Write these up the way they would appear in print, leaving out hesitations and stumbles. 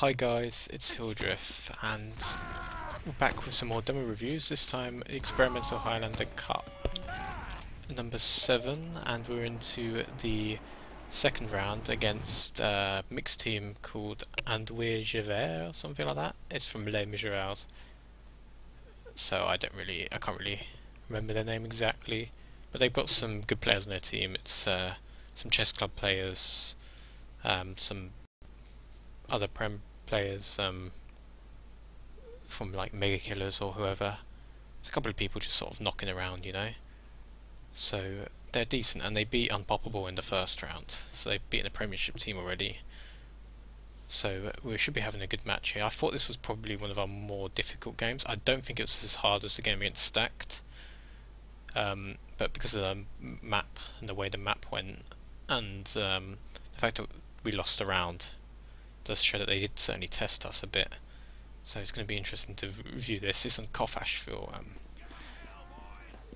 Hi guys, it's Hildreth and we're back with some more demo reviews, this time Experimental Highlander Cup number 7, and we're into the second round against a mixed team called JAVERT or something like that. It's from Les Miserables, so I can't really remember their name exactly, but they've got some good players on their team. It's some chess club players, some other Prem players from like Mega Killers or whoever. There's a couple of people just sort of knocking around, you know. So they're decent, and they beat Unpoppable in the first round. So they've beaten a Premiership team already. So we should be having a good match here. I thought this was probably one of our more difficult games. I don't think it was as hard as the game against Stacked. But because of the map and the way the map went, and the fact that we lost a round, does show that they did certainly test us a bit. So it's going to be interesting to review this. It's on Ashville.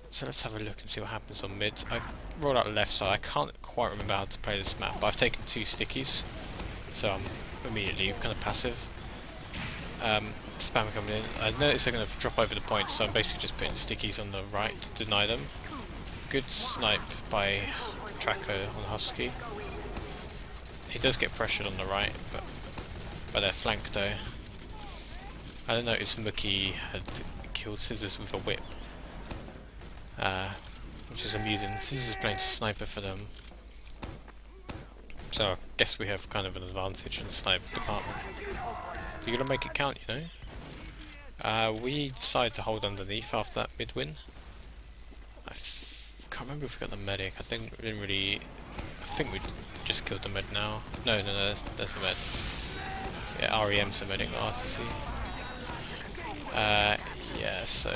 So let's have a look and see what happens on mid. I rolled out the left side. I can't quite remember how to play this map, but I've taken 2 stickies, so I'm immediately kind of passive. Spam coming in. I noticed they're going to drop over the points, so I'm basically just putting stickies on the right to deny them. Good snipe by Tracker on Husky. He does get pressured on the right, but by their flank though. I don't notice Mookie had killed Scissors with a whip, which is amusing. Scissors is playing sniper for them, so I guess we have kind of an advantage in the sniper department. So you gotta make it count, you know. We decided to hold underneath after that mid win. I can't remember if we got the medic. I think we just killed the med now. No, there's the med. Yeah, REM's the medic, not RTC. Yeah, so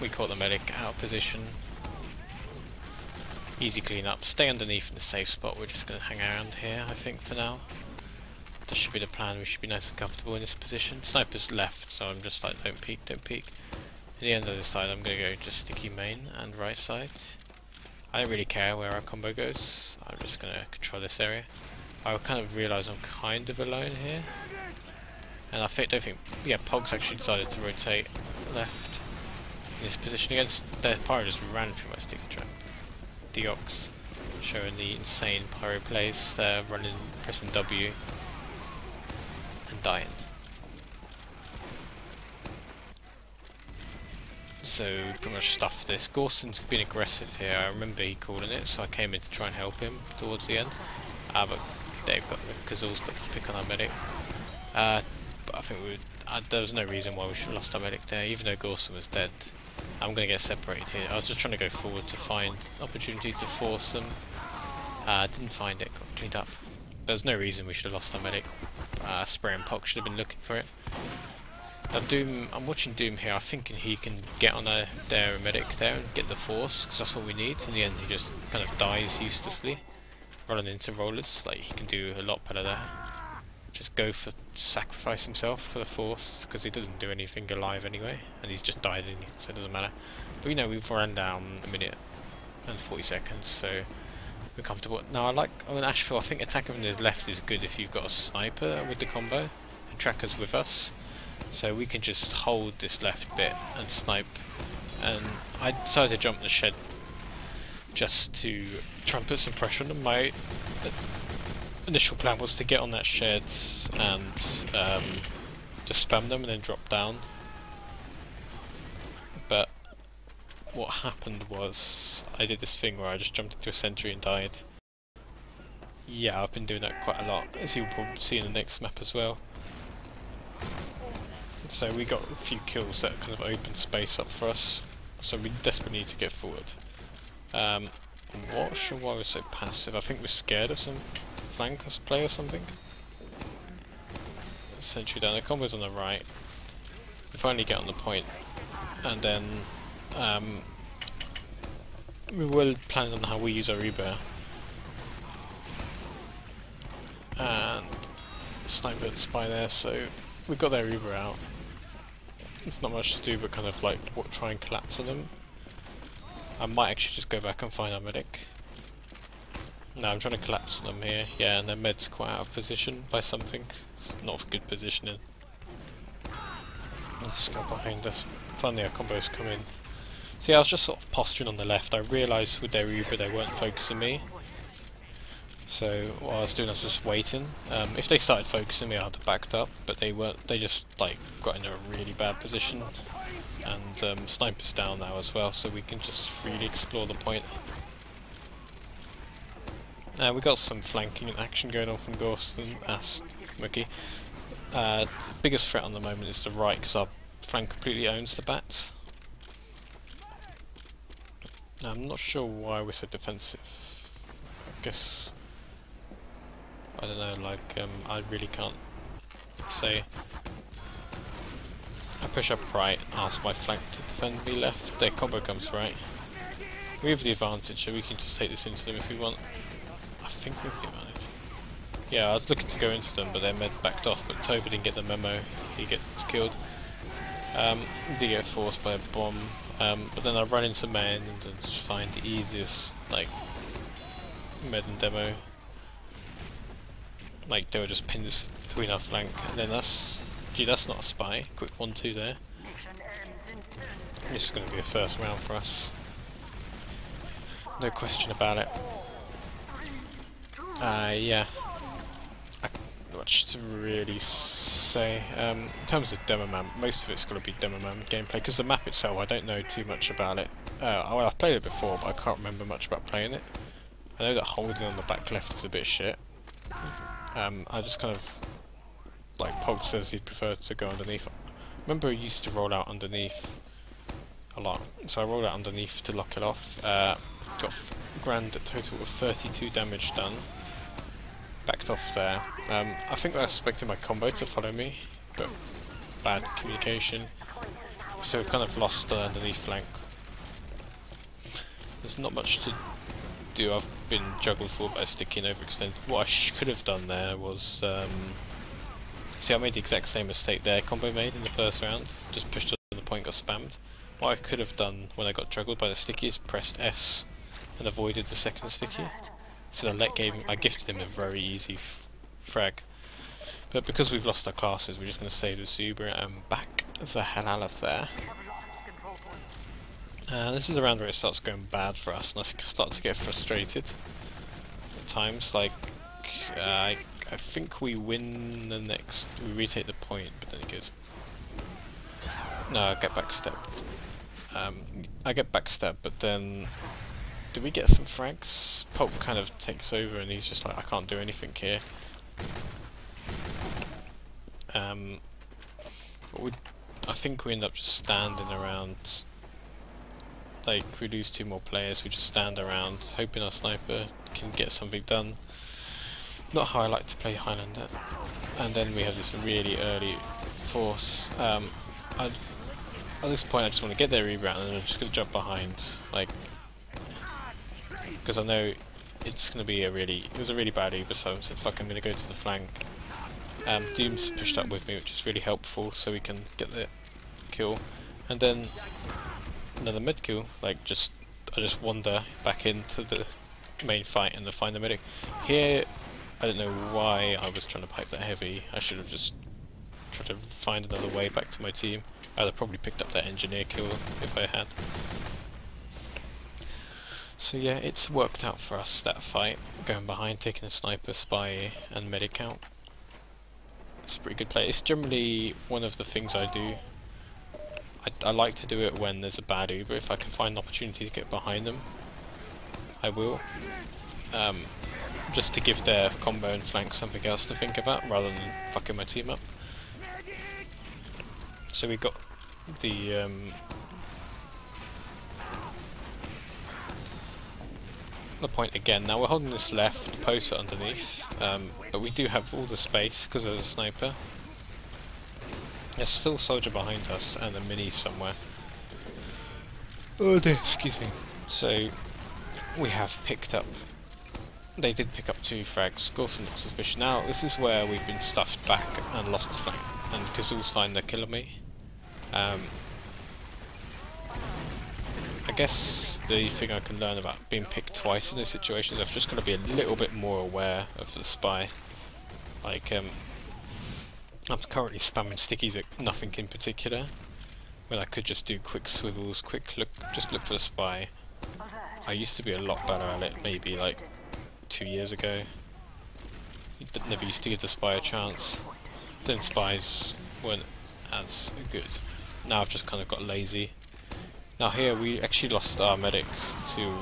we caught the medic out of position. Easy clean up. Stay underneath in the safe spot. We're just going to hang around here, I think, for now. That should be the plan. We should be nice and comfortable in this position. Sniper's left, so I'm just like, don't peek, don't peek. At the end of this side, I'm going to go just sticky main and right side. I don't really care where our combo goes. I'm just going to control this area. I kind of realise I'm kind of alone here. And I don't think, yeah, Pogs actually decided to rotate left in this position against their Pyro. Just ran through my sticky trap. Deox showing the insane Pyro plays there, pressing W and dying. So pretty much stuffed this. Gorson's been aggressive here. I remember he calling it, so I came in to try and help him towards the end. But they've got Kazul's got to pick on our medic. But I think there was no reason why we should have lost our medic there, even though Gorson was dead. I'm going to get separated here. I was just trying to go forward to find opportunity to force them. Didn't find it, got cleaned up. There's no reason we should have lost our medic. Spray and Pock should have been looking for it. Now Doom, I'm watching Doom here. I'm thinking he can get on their medic there and get the force, because that's what we need. In the end, he just kind of dies uselessly, running into rollers. Like, he can do a lot better there. Just go for sacrifice himself for the force, because he doesn't do anything alive anyway, and he's just died, so it doesn't matter. But you know, we've run down a minute and 40 seconds, so we're comfortable. Now on Ashville, I think attacking from the left is good if you've got a sniper with the combo, and Tracker's with us. So we can just hold this left bit and snipe. And I decided to jump the shed just to try and put some pressure on them. My initial plan was to get on that shed and just spam them and then drop down. But what happened was I did this thing where I just jumped into a sentry and died. Yeah, I've been doing that quite a lot, as you'll probably see in the next map as well. So we got a few kills that kind of opened space up for us, so we desperately need to get forward. I'm not sure why we're so passive. I think we're scared of some flank us play or something. Sentry down, the combo's on the right. We finally get on the point, and then we were planning on how we use our Uber. And sniper the spy there, so we got their Uber out. It's not much to do but kind of like try and collapse on them. I might actually just go back and find our medic. No, I'm trying to collapse them here. Yeah, and their med's quite out of position by something. It's not a good positioning. Let's go behind us. Finally our combos come in. See, I was just sort of posturing on the left. I realised with their Uber they weren't focusing me. So what I was doing, I was just waiting. If they started focusing me, I'd have backed up, but they weren't. They just like got in a really bad position. And sniper's down now as well, so we can just freely explore the point. We got some flanking and action going on from Ghost and Mookie. The biggest threat on the moment is the right, because our flank completely owns the bats. I'm not sure why we're so defensive. I guess, I don't know, like, I really can't say. I push up right, ask my flank to defend me left, their combo comes right. We have the advantage, so we can just take this into them if we want. I think we have the advantage. Yeah, I was looking to go into them, but their med backed off, but Toby didn't get the memo, he gets killed. He did get forced by a bomb, but then I run into men and just find the easiest, like, med and demo. Like, they were just pins between our flank, and then that's... Gee, that's not a spy. Quick 1-2 there. This is going to be a first round for us. No question about it. Yeah. Not much to really say. In terms of Demo Man, most of it's going to be Demo Man gameplay, because the map itself, I don't know too much about it. Well, I've played it before, but I can't remember much about playing it. I know that holding on the back left is a bit shit. I just kind of... Like Pog says he'd prefer to go underneath. Remember I used to roll out underneath a lot, so I rolled out underneath to lock it off. Got grand total of 32 damage done. Backed off there. I think I expected my combo to follow me, but bad communication. So we've kind of lost the underneath flank. There's not much to do. I've been juggled for by sticky and overextended. What I could have done there was... See, I made the exact same mistake there combo made in the first round. Just pushed on the point, got spammed. What I could have done when I got juggled by the sticky is pressed S and avoided the second sticky. So I gifted him a very easy frag. But because we've lost our classes, we're just going to save the Zuber and back the hell out of there. This is a round where it starts going bad for us, and I start to get frustrated at times. Like, I think we win the next... We retake the point, but then it goes... No, I get backstabbed. I get backstabbed, but then... Do we get some frags? Pulp kind of takes over and he's just like, I can't do anything here. I think we end up just standing around... Like, we lose 2 more players, we just stand around, hoping our sniper can get something done. Not how I like to play Highlander. And then we have this really early force. At this point I just want to get their rebound and I'm just going to jump behind. Like, because I know it's going to be it was a really bad Uber, so I said fuck, I'm going to go to the flank. Doom's pushed up with me, which is really helpful, so we can get the kill. And then another mid kill, like I just wander back into the main fight and then find the medic. Here, I don't know why I was trying to pipe that heavy. I should have just tried to find another way back to my team. I'd have probably picked up that engineer kill if I had. So yeah, it's worked out for us, that fight. Going behind, taking a sniper, spy and medic out. It's a pretty good play. It's generally one of the things I do. I like to do it when there's a bad Uber. If I can find an opportunity to get behind them, I will. Just to give their combo and flank something else to think about, rather than fucking my team up. So we got the point again. Now we're holding this left post underneath, but we do have all the space because there's a sniper. There's still a soldier behind us and a mini somewhere. Oh dear, excuse me. So we have picked up. They did pick up 2 frags. Gorson looks suspicious. Now this is where we've been stuffed back and lost the flank, and Kazul's fine, they're killing me. I guess the thing I can learn about being picked twice in this situation is I've just got to be a little bit more aware of the spy. Like, I'm currently spamming stickies at nothing in particular, when I could just do quick swivels, quick look, just look for the spy. I used to be a lot better at it, maybe like 2 years ago. Never used to give the spy a chance. Then spies weren't as good. Now I've just kind of got lazy. Now here we actually lost our medic to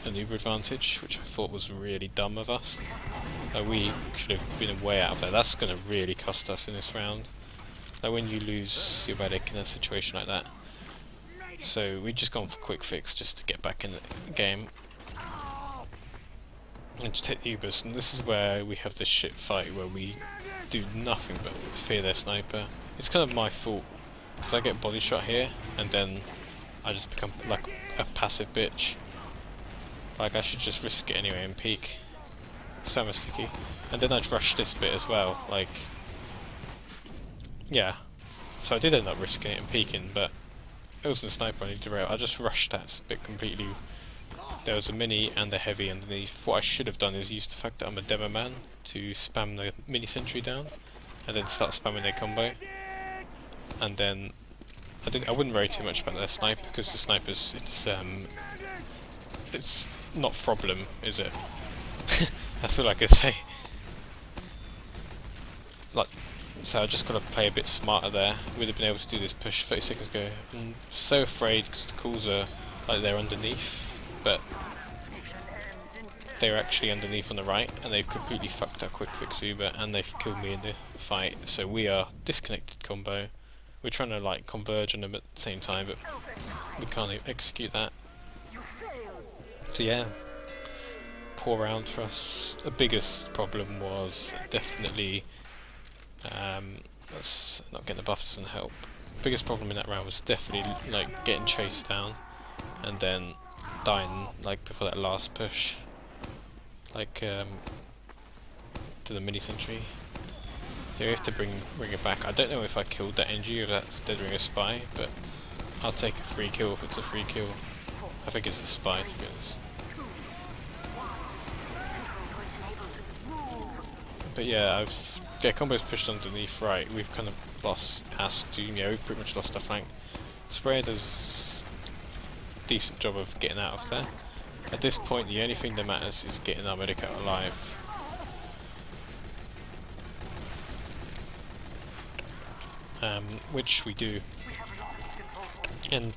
an Uber advantage, which I thought was really dumb of us. We should have been way out of there. That's going to really cost us in this round. Like when you lose your medic in a situation like that. So we just gone for quick fix just to get back in the game. And just hit the Ubers, and this is where we have this shit fight where we do nothing but fear their sniper. It's kind of my fault, because I get body shot here, and then I just become like a passive bitch. Like I should just risk it anyway and peek. So sticky. And then I'd rush this bit as well, like... Yeah. So I did end up risking it and peeking, but it wasn't a sniper I needed to rail. I just rushed that bit completely. There was a mini and a heavy underneath. What I should have done is use the fact that I'm a demo man to spam the mini sentry down, and then start spamming their combo. And then I wouldn't worry too much about their sniper, because the snipers, it's not problem, is it? That's all I can say. Like, so I just got to play a bit smarter there. Would have been able to do this push 30 seconds ago. I'm so afraid because the calls are like they're underneath, but they're actually underneath on the right, and they've completely fucked our quick fix Uber, and they've killed me in the fight. So we are disconnected combo. We're trying to like converge on them at the same time, but we can't execute that. So yeah, poor round for us. The biggest problem was definitely that's not getting the buff doesn't help. Biggest problem in that round was definitely like getting chased down and then dying like before that last push, like to the mini sentry. So we have to bring it back. I don't know if I killed that NG or that's dead ring a spy, but I'll take a free kill if it's a free kill. I think it's a spy, to be honest. But yeah, combos pushed underneath right. We've kind of lost we've pretty much lost our flank. Sprayer does a decent job of getting out of there. At this point, the only thing that matters is getting our medic out alive. Which we do. And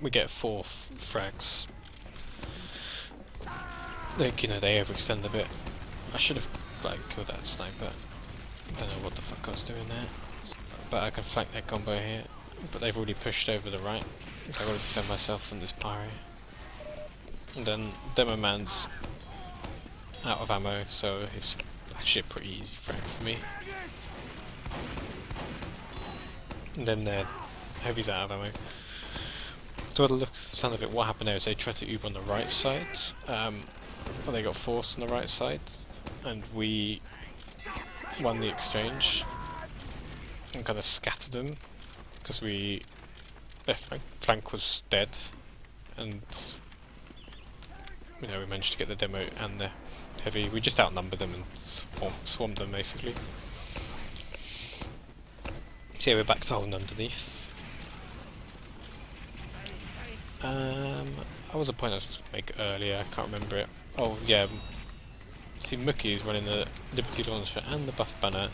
we get 4 frags. Like, you know, they overextend a bit. I should have like killed that sniper. I don't know what the fuck I was doing there. But I can flank that combo here. But they've already pushed over the right. So I've got to defend myself from this pyro. And then Demo Man's out of ammo, so it's actually a pretty easy frag for me. And then their heavy's out of ammo. So by the look sound of it, what happened there is they tried to Uber on the right side. Well, they got forced on the right side, and we won the exchange and kind of scattered them because their flank was dead, and you know, we managed to get the demo and the heavy. We just outnumbered them and swarmed them basically. So yeah, we're back to holding underneath. What was the point I was going to make earlier? I can't remember it. Oh yeah, see Mookie is running the Liberty Launcher and the buff banner.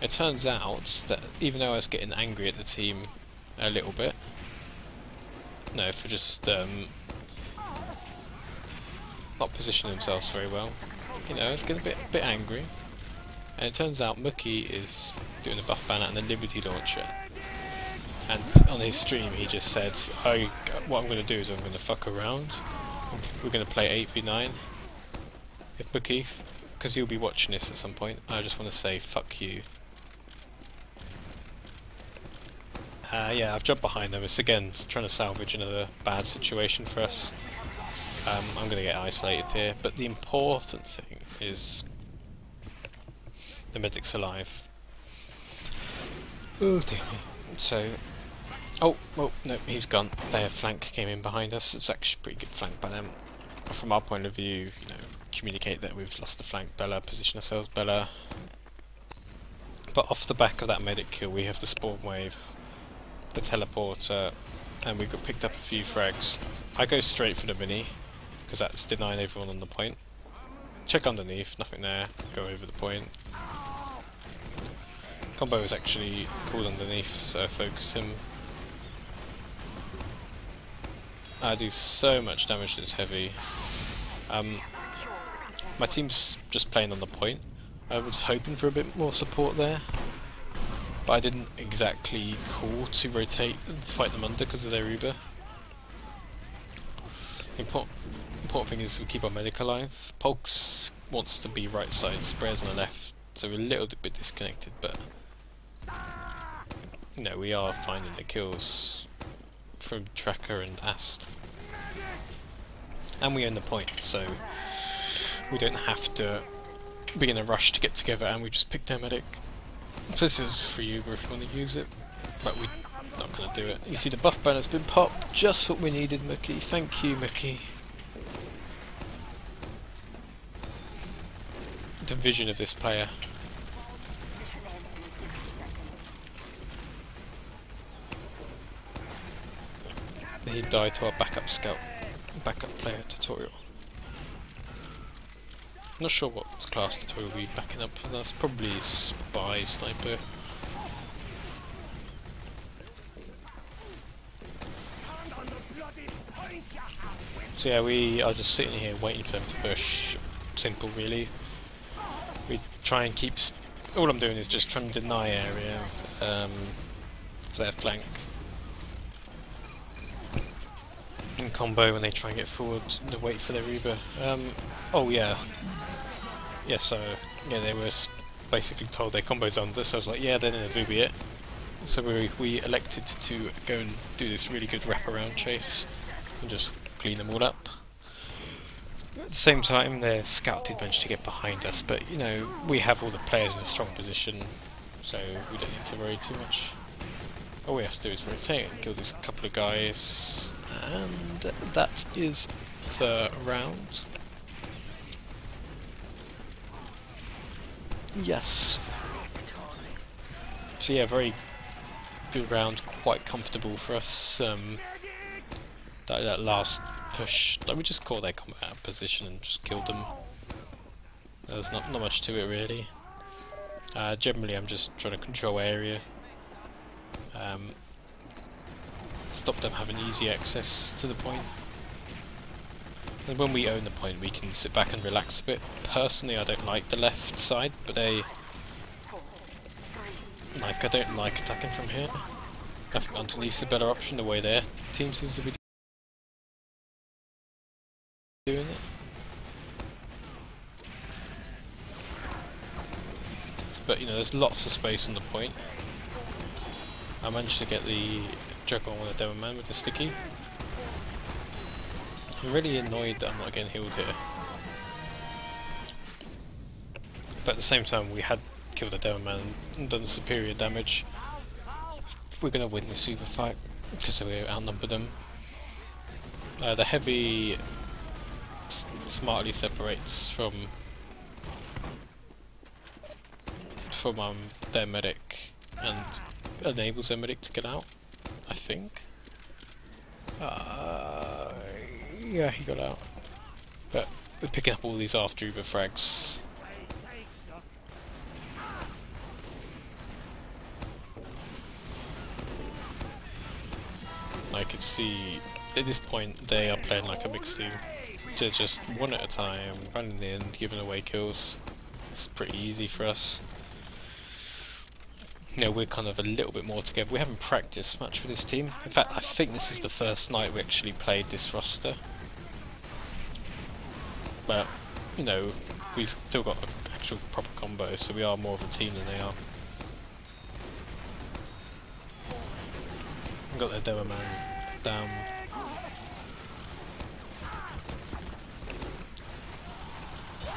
It turns out that even though I was getting angry at the team a little bit, no, for just not positioning themselves very well, you know, I was getting a bit angry. And it turns out Mookie is doing the buff banner and the Liberty Launcher. And on his stream he just said, what I'm going to do is I'm going to fuck around. We're going to play 8v9. If Mookie, because he'll be watching this at some point, I just want to say fuck you. Yeah, I've jumped behind them. It's again trying to salvage another bad situation for us. I'm going to get isolated here, but the important thing is the medic's alive. Oh dear me. So Oh, well, no, he's gone. Their flank came in behind us. It's actually a pretty good flank by them. From our point of view, you know, communicate that we've lost the flank better, position ourselves better. But off the back of that medic kill, we have the spawn wave, the teleporter, and we got picked up a few frags. I go straight for the mini, because that's denying everyone on the point. Check underneath, nothing there, go over the point. Combo is actually cool underneath, so I focus him. I do so much damage to this heavy. My team's just playing on the point. I was hoping for a bit more support there, but I didn't exactly call to rotate and fight them under because of their Uber. The important thing is we keep our medic alive. Pulse wants to be right side, Sprayers on the left, so we're a little bit disconnected, but you know, we are finding the kills from Tracker and Ast. And we own the point, so we don't have to be in a rush to get together, and we just picked our medic. So this is for you if you want to use it, but we're not going to do it. You see the buff banner's been popped, just what we needed, Mickey. Thank you, Mickey. The vision of this player. He died to our backup scout, backup player tutorial. Not sure what class tutorial we'll be backing up for. That's probably spy sniper. So yeah, we are just sitting here waiting for them to push. Simple, really. We try and keep. All I'm doing is just trying to deny area for their flank. In combo when they try and get forward, to wait for their Uber. Oh yeah. Yeah, so yeah, they were basically told their combo's under, so I was like, yeah, then it'll be it. So we elected to go and do this really good wraparound chase and just clean them all up. At the same time, their scout did manage to get behind us, but you know, we have all the players in a strong position, so we don't need to worry too much. All we have to do is rotate and kill these couple of guys, and that is the round. Yes. So yeah, very good round, quite comfortable for us. That last push, like, we just caught their combat out of position and just killed them. There's not much to it really. Generally I'm just trying to control area. Stop them having easy access to the point. And when we own the point we can sit back and relax a bit. Personally I don't like the left side, but I don't like attacking from here. I think underneath's a better option, the way their team seems to be doing it. But you know, there's lots of space on the point. I managed to get the jug on with a demo man with the sticky. I'm really annoyed that I'm not getting healed here. But at the same time we had killed a demo man and done superior damage. We're going to win the super fight because we outnumbered them. The heavy smartly separates from their medic and enables their medic to get out, I think. Yeah, he got out. But we're picking up all these after Uber frags. I could see at this point they are playing like a mixed team. They're just one at a time, running in, giving away kills. It's pretty easy for us. You know, we're kind of a little bit more together. We haven't practiced much with this team. In fact, I think this is the first night we actually played this roster. But, you know, we've still got an actual proper combo, so we are more of a team than they are. We've got their demo man down.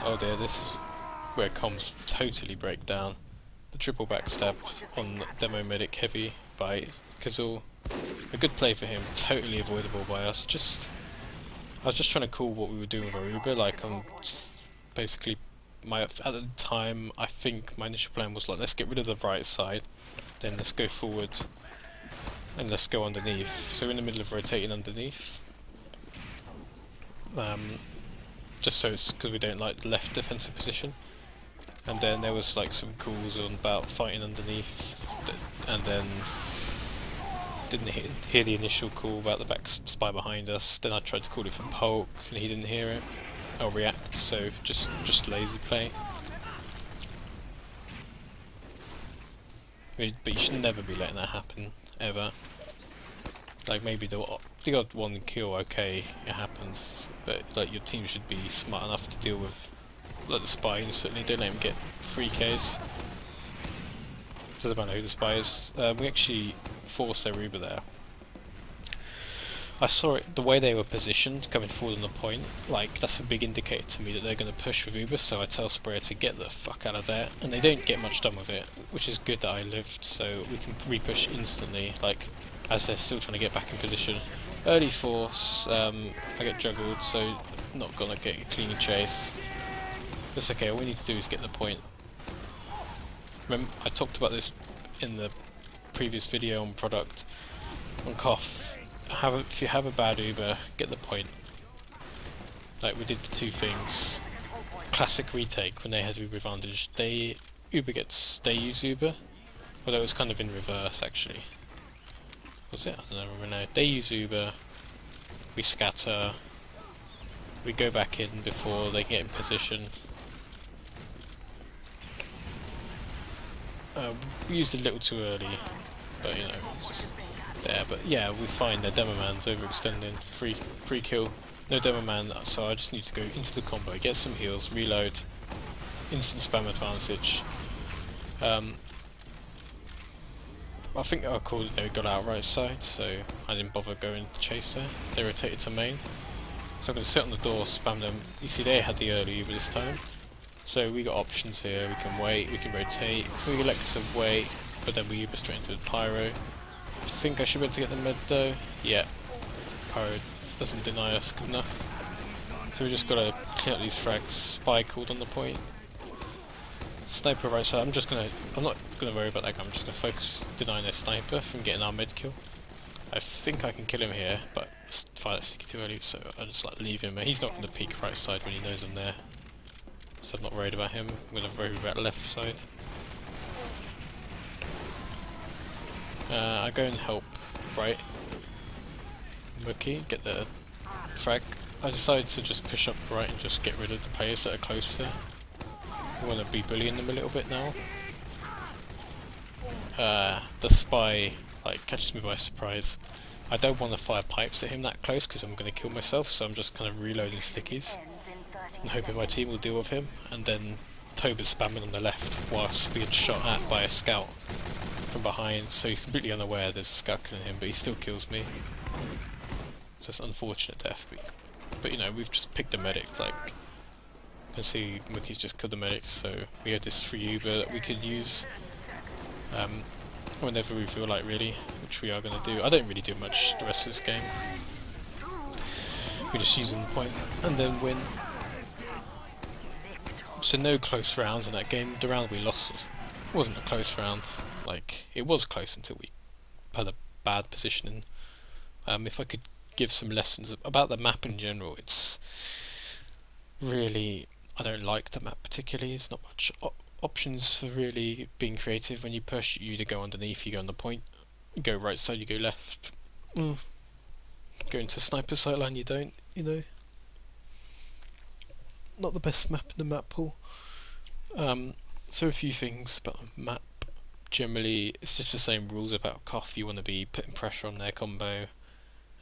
Oh dear, this is where comms totally break down. The triple backstab on demo medic heavy by Kazul. A good play for him, totally avoidable by us. I was just trying to call what we were doing with our Uber. Like, I'm basically at the time, I think my initial plan was like, let's get rid of the right side, then let's go forward, and let's go underneath. So we're in the middle of rotating underneath. Just so it's because we don't like the left defensive position. And then there was like some calls on about fighting underneath, and then didn't hear the initial call about the back spy behind us. Then I tried to call it from Polk, and he didn't hear it or react. So just lazy play. But you should never be letting that happen ever. Like maybe the odd one kill, okay, it happens, but like your team should be smart enough to deal with like the spy instantly. Don't let him get 3Ks. Doesn't matter who the spy is. We actually forced their Uber there. I saw it, the way they were positioned, coming forward on the point, like that's a big indicator to me that they're going to push with Uber, so I tell Sprayer to get the fuck out of there, and they don't get much done with it, which is good that I lived, so we can re-push instantly, like, as they're still trying to get back in position. Early force, I get juggled, so not gonna get a clean chase. That's okay, all we need to do is get the point. Remember, I talked about this in the previous video on product, on Koth. If you have a bad Uber, get the point. Like we did the two things. Classic retake when they had Uber advantage. They use Uber, although it was kind of in reverse actually. Was it? I don't remember now. They use Uber, we scatter, we go back in before they get in position. We used it a little too early, but you know, it's just there. But yeah, we find their demo man's overextending. Free kill. No demo man, so I just need to go into the combo, get some heals, reload, instant spam advantage. I think I called it they got out right side, so I didn't bother going to chase there. They rotated to main. So I'm going to sit on the door, spam them. You see they had the early Uber this time. So we got options here, we can wait, we can rotate, we elect to wait, but then we Uber straight into the Pyro. I think I should be able to get the med though. Yeah, Pyro doesn't deny us good enough. So we just got to clean up these frags. Spy called on the point. Sniper right side, I'm not gonna worry about that guy, I'm just gonna focus denying their sniper from getting our mid kill. I think I can kill him here, but fire that sticky too early, so I'll just like leave him. He's not gonna peek right side when he knows I'm there. So I'm not worried about him, I'm gonna worry about left side. I go and help right. Mookie, get the frag. I decided to just push up right and just get rid of the players that are close there. I want to be bullying them a little bit now. The spy like catches me by surprise. I don't want to fire pipes at him that close because I'm going to kill myself, so I'm just kind of reloading stickies and hoping my team will deal with him. And then Toba's spamming on the left whilst being shot at by a scout from behind, so he's completely unaware there's a scout killing him, but he still kills me. It's just an unfortunate death, but you know, we've just picked a medic. Like, you can see Mookie's just killed the medic, so we had this free Uber that we could use whenever we feel like, really, which we are going to do. I don't really do much the rest of this game. We're just using the point and then win. So no close rounds in that game. The round we lost wasn't a close round. Like, it was close until we had a bad positioning. If I could give some lessons about the map in general, it's really, I don't like the map particularly. There's not much options for really being creative. When you push, you either go underneath, you go on the point, you go right side, you go left. Go into sniper sight line, you don't, you know. Not the best map in the map pool. So a few things about the map. Generally, it's just the same rules about Koth. You want to be putting pressure on their combo,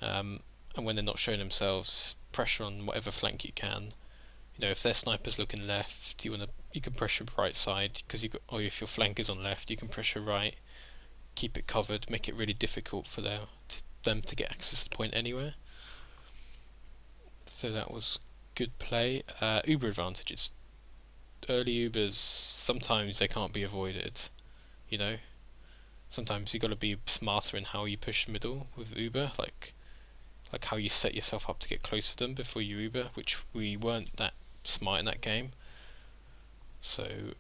and when they're not showing themselves, pressure on whatever flank you can. You know, if their sniper's looking left, you can pressure right side, because or if your flank is on left, you can pressure right, keep it covered, make it really difficult for them to get access to the point anywhere. So that was good play. Uber advantages. Early Ubers, sometimes they can't be avoided, you know. sometimes you got to be smarter in how you push middle with Uber, like how you set yourself up to get close to them before you Uber, which we weren't that smart in that game. So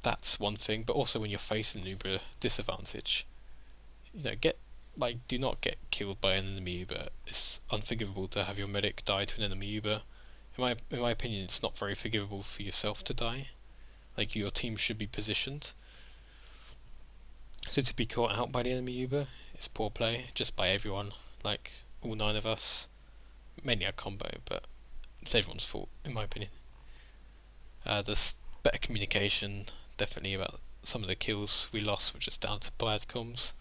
that's one thing. But also when you're facing an Uber disadvantage, you know, do not get killed by an enemy Uber. It's unforgivable to have your medic die to an enemy Uber. In my opinion, it's not very forgivable for yourself to die. Like, your team should be positioned. So to be caught out by the enemy Uber is poor play, just by everyone, like all 9 of us. Mainly our combo, but it's everyone's fault, in my opinion. There's better communication, definitely, about some of the kills we lost were just down to bad comms.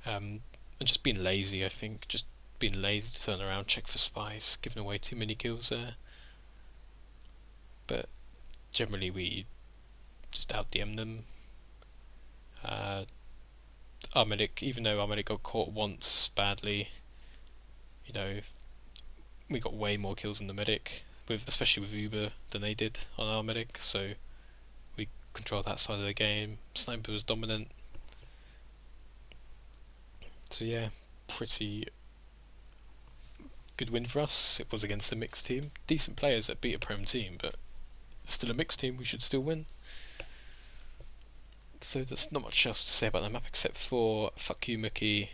And just being lazy, I think. Just being lazy to turn around, check for spies, giving away too many kills there. But generally we just out-DM them. Our medic, even though our medic got caught once badly, you know, we got way more kills than the medic, especially with Uber, than they did on our medic, so we controlled that side of the game. Sniper was dominant. So yeah, pretty good win for us. It was against a mixed team. Decent players that beat a prem team, but it's still a mixed team, we should still win. So there's not much else to say about the map except for fuck you Mickey,